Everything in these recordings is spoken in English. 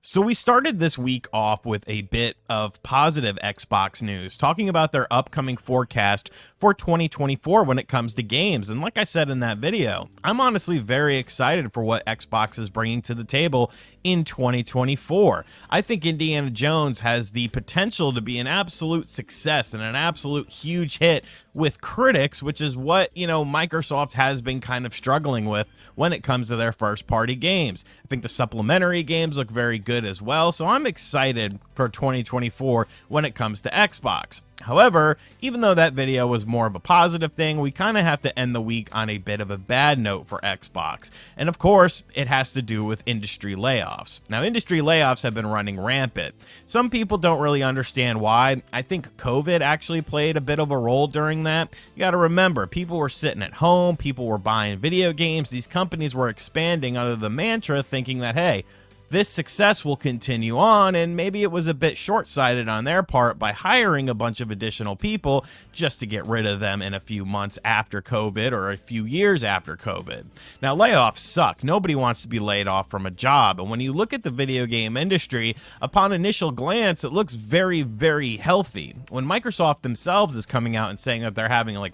So we started this week off with a bit of positive Xbox news, talking about their upcoming forecast for 2024 when it comes to games. And like I said in that video, I'm honestly very excited for what Xbox is bringing to the table in 2024. I think Indiana Jones has the potential to be an absolute success and an absolute huge hit with critics, which is what, Microsoft has been kind of struggling with when it comes to their first party games. I think the supplementary games look very good as well, so I'm excited for 2024 when it comes to Xbox. However, even though that video was more of a positive thing, we kind of have to end the week on a bit of a bad note for Xbox. And of course, it has to do with industry layoffs. Now, industry layoffs have been running rampant. Some people don't really understand why. I think COVID actually played a bit of a role during that. You got to remember, people were sitting at home, people were buying video games, these companies were expanding under the mantra thinking that, hey, this success will continue on, and maybe it was a bit short-sighted on their part by hiring a bunch of additional people just to get rid of them in a few months after COVID or a few years after COVID. Now, layoffs suck. Nobody wants to be laid off from a job, and when you look at the video game industry, upon initial glance, it looks very, very healthy. When Microsoft themselves is coming out and saying that they're having like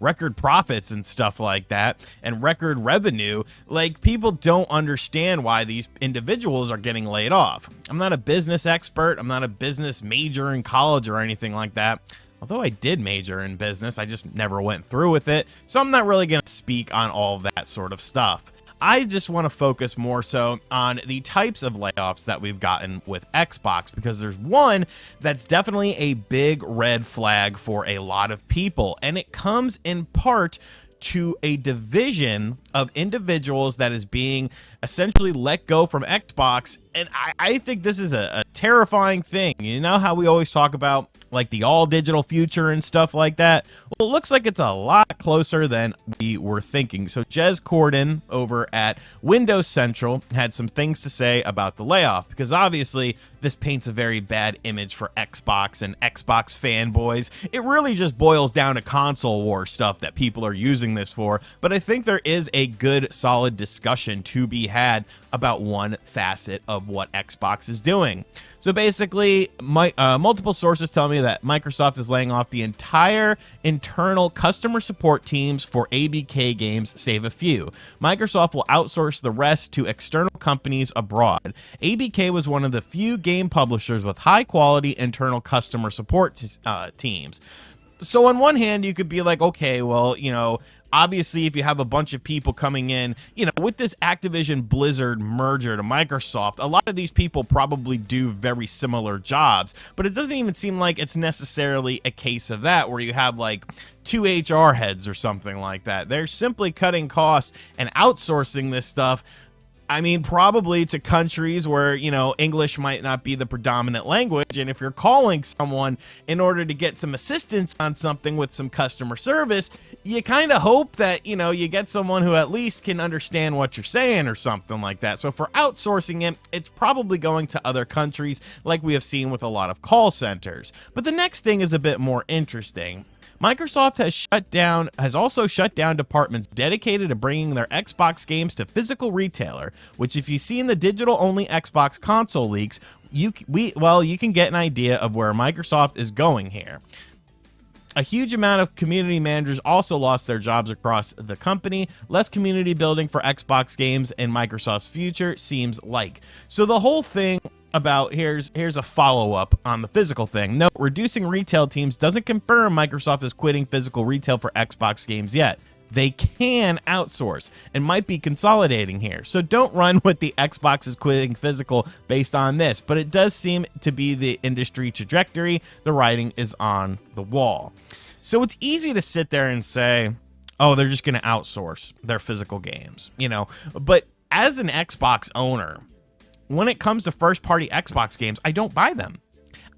record profits and stuff like that, and record revenue, like people don't understand why these individuals are getting laid off. I'm not a business expert. I'm not a business major in college or anything like that. Although I did major in business, I just never went through with it. So I'm not really going to speak on all of that sort of stuff. I just want to focus more so on the types of layoffs that we've gotten with Xbox, because there's one that's definitely a big red flag for a lot of people, and it comes in part to a division of individuals that is being essentially let go from Xbox. And I think this is a terrifying thing. You know how we always talk about like the all digital future and stuff like that? Well, it looks like it's a lot closer than we were thinking. So Jez Corden over at Windows Central had some things to say about the layoff, because obviously this paints a very bad image for Xbox and Xbox fanboys. It really just boils down to console war stuff that people are using this for. But I think there is a good solid discussion to be had about one facet of what Xbox is doing. So basically, multiple sources tell me that Microsoft is laying off the entire internal customer support teams for ABK games, save a few. Microsoft will outsource the rest to external companies abroad. ABK was one of the few game publishers with high-quality internal customer support teams. So on one hand, you could be like, okay, well, obviously, if you have a bunch of people coming in, with this Activision Blizzard merger to Microsoft, a lot of these people probably do very similar jobs, but it doesn't even seem like it's necessarily a case of that where you have like two HR heads or something like that. They're simply cutting costs and outsourcing this stuff. I mean, probably to countries where, English might not be the predominant language. And if you're calling someone in order to get some assistance on something with some customer service, you kind of hope that, you get someone who at least can understand what you're saying or something like that. So for outsourcing it, it's probably going to other countries like we have seen with a lot of call centers. But the next thing is a bit more interesting. Microsoft has also shut down departments dedicated to bringing their Xbox games to physical retailer, which if you've seen the digital-only Xbox console leaks, you can get an idea of where Microsoft is going here. A huge amount of community managers also lost their jobs across the company. Less community building for Xbox games in Microsoft's future seems like. So the whole thing about here's a follow-up on the physical thing. No, reducing retail teams doesn't confirm Microsoft is quitting physical retail for Xbox games yet. They can outsource and might be consolidating here. So don't run with the Xbox is quitting physical based on this, but it does seem to be the industry trajectory. The writing is on the wall. So it's easy to sit there and say, oh, they're just going to outsource their physical games, but as an Xbox owner, when it comes to first-party Xbox games, I don't buy them.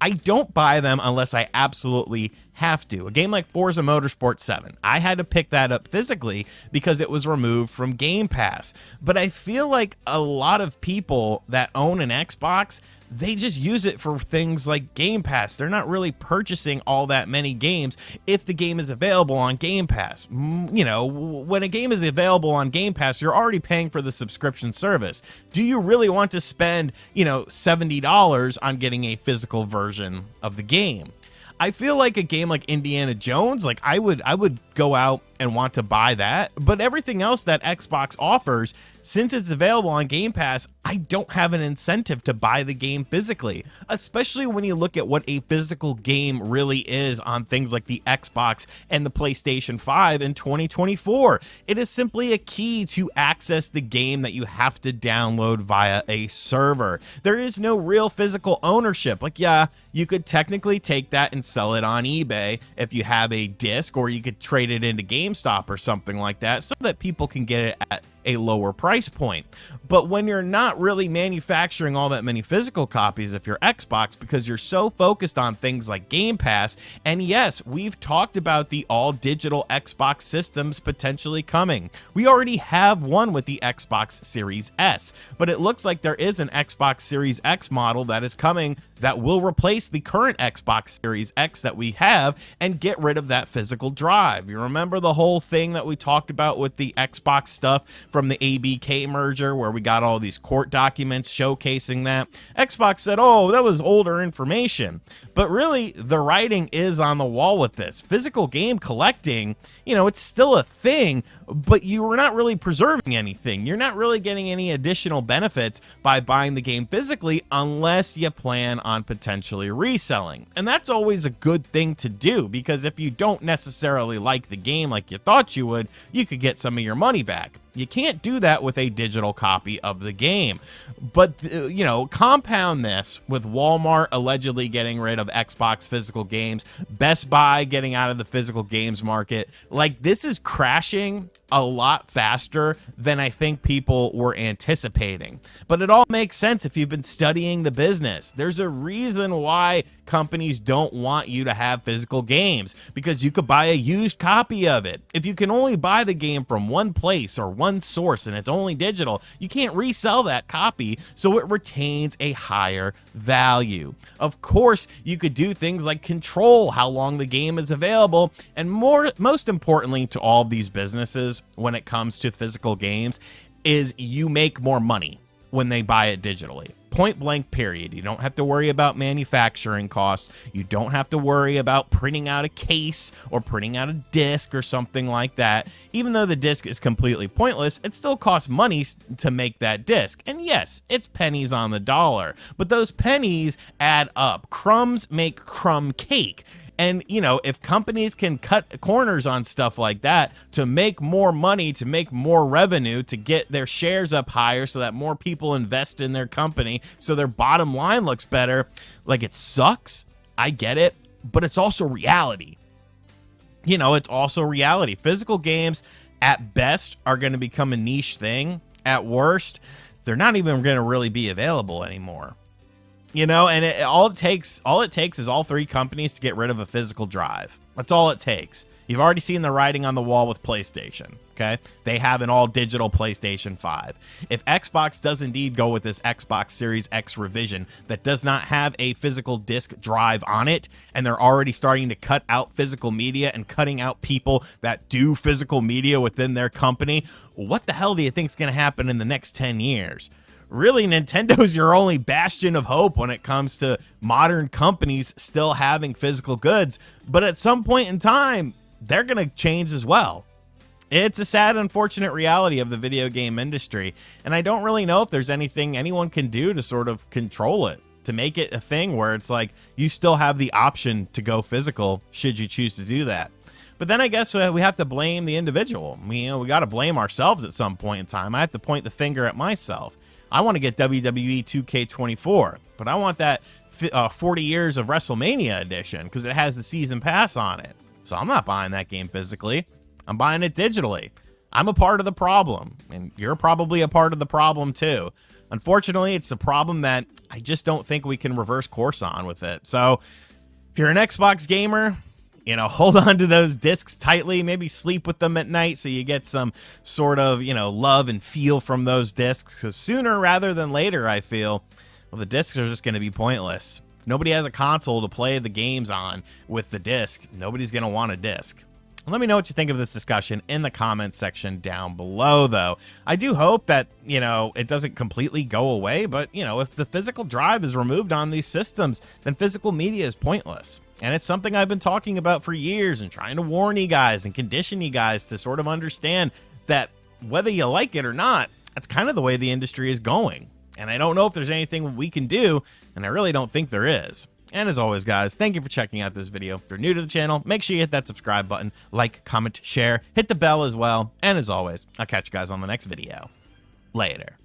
I don't buy them unless I absolutely have to. A game like Forza Motorsport 7, I had to pick that up physically because it was removed from Game Pass. But I feel like a lot of people that own an Xbox, they just use it for things like Game Pass. They're not really purchasing all that many games if the game is available on Game Pass. You know, when a game is available on Game Pass, you're already paying for the subscription service. Do you really want to spend, you know, $70 on getting a physical version of the game? I feel like a game like Indiana Jones, like I would go out and want to buy that, but everything else that Xbox offers, since it's available on Game Pass, I don't have an incentive to buy the game physically, especially when you look at what a physical game really is on things like the Xbox and the PlayStation 5 in 2024. It is simply a key to access the game that you have to download via a server. There is no real physical ownership. Like, yeah, you could technically take that and sell it on eBay if you have a disc, or you could trade it into GameStop or something like that so that people can get it at a lower price point. But when you're not really manufacturing all that many physical copies of your Xbox because you're so focused on things like Game Pass, and yes, we've talked about the all digital Xbox systems potentially coming. We already have one with the Xbox Series S, but it looks like there is an Xbox Series X model that is coming that will replace the current Xbox Series X that we have and get rid of that physical drive. You remember the whole thing that we talked about with the Xbox stuff from the ABK merger, where we got all these court documents showcasing that? Xbox said, oh, that was older information. But really, the writing is on the wall with this. Physical game collecting, you know, it's still a thing, but you are not really preserving anything. You're not really getting any additional benefits by buying the game physically unless you plan on potentially reselling. And that's always a good thing to do, because if you don't necessarily like the game like you thought you would, you could get some of your money back. You can't do that with a digital copy of the game. But, you know, compound this with Walmart allegedly getting rid of Xbox physical games, Best Buy getting out of the physical games market. Like, this is crashing a lot faster than I think people were anticipating. But it all makes sense if you've been studying the business. There's a reason why companies don't want you to have physical games, because you could buy a used copy of it. If you can only buy the game from one place or one source and it's only digital, you can't resell that copy, so it retains a higher value. Of course, you could do things like control how long the game is available, and most importantly to all of these businesses when it comes to physical games is you make more money when they buy it digitally. Point blank, period. You don't have to worry about manufacturing costs. You don't have to worry about printing out a case or printing out a disc or something like that. Even though the disc is completely pointless, it still costs money to make that disc. And yes, it's pennies on the dollar, but those pennies add up. Crumbs make crumb cake. And, you know, if companies can cut corners on stuff like that to make more money, to make more revenue, to get their shares up higher so that more people invest in their company so their bottom line looks better, like, it sucks. I get it, but it's also reality. You know, it's also reality. Physical games, at best, are going to become a niche thing. At worst, they're not even going to really be available anymore. You know, and all it takes is all three companies to get rid of a physical drive. That's all it takes. You've already seen the writing on the wall with PlayStation, okay? They have an all-digital PlayStation 5. If Xbox does indeed go with this Xbox Series X revision that does not have a physical disc drive on it, and they're already starting to cut out physical media and cutting out people that do physical media within their company, what the hell do you think is going to happen in the next 10 years? Really, Nintendo's your only bastion of hope when it comes to modern companies still having physical goods. But at some point in time, they're going to change as well. It's a sad, unfortunate reality of the video game industry. And I don't really know if there's anything anyone can do to sort of control it, to make it a thing where it's like you still have the option to go physical should you choose to do that. But then I guess we have to blame the individual. We got to blame ourselves at some point in time. I have to point the finger at myself. I want to get WWE 2K24, but I want that 40 years of WrestleMania edition because it has the season pass on it. So I'm not buying that game physically. I'm buying it digitally. I'm a part of the problem, and you're probably a part of the problem too. Unfortunately, it's a problem that I just don't think we can reverse course on with it. So if you're an Xbox gamer, you know, hold on to those discs tightly, maybe sleep with them at night so you get some sort of, you know, love and feel from those discs. So sooner rather than later, I feel Well, the discs are just going to be pointless. If nobody has a console to play the games on with the disc, nobody's going to want a disc. Let me know what you think of this discussion in the comments section down below, though. I do hope that, it doesn't completely go away, but, if the physical drive is removed on these systems, then physical media is pointless. And it's something I've been talking about for years and trying to warn you guys and condition you guys to sort of understand that whether you like it or not, that's kind of the way the industry is going. And I don't know if there's anything we can do, and I really don't think there is. And as always, guys, thank you for checking out this video. If you're new to the channel, make sure you hit that subscribe button, like, comment, share, hit the bell as well. And as always, I'll catch you guys on the next video. Later.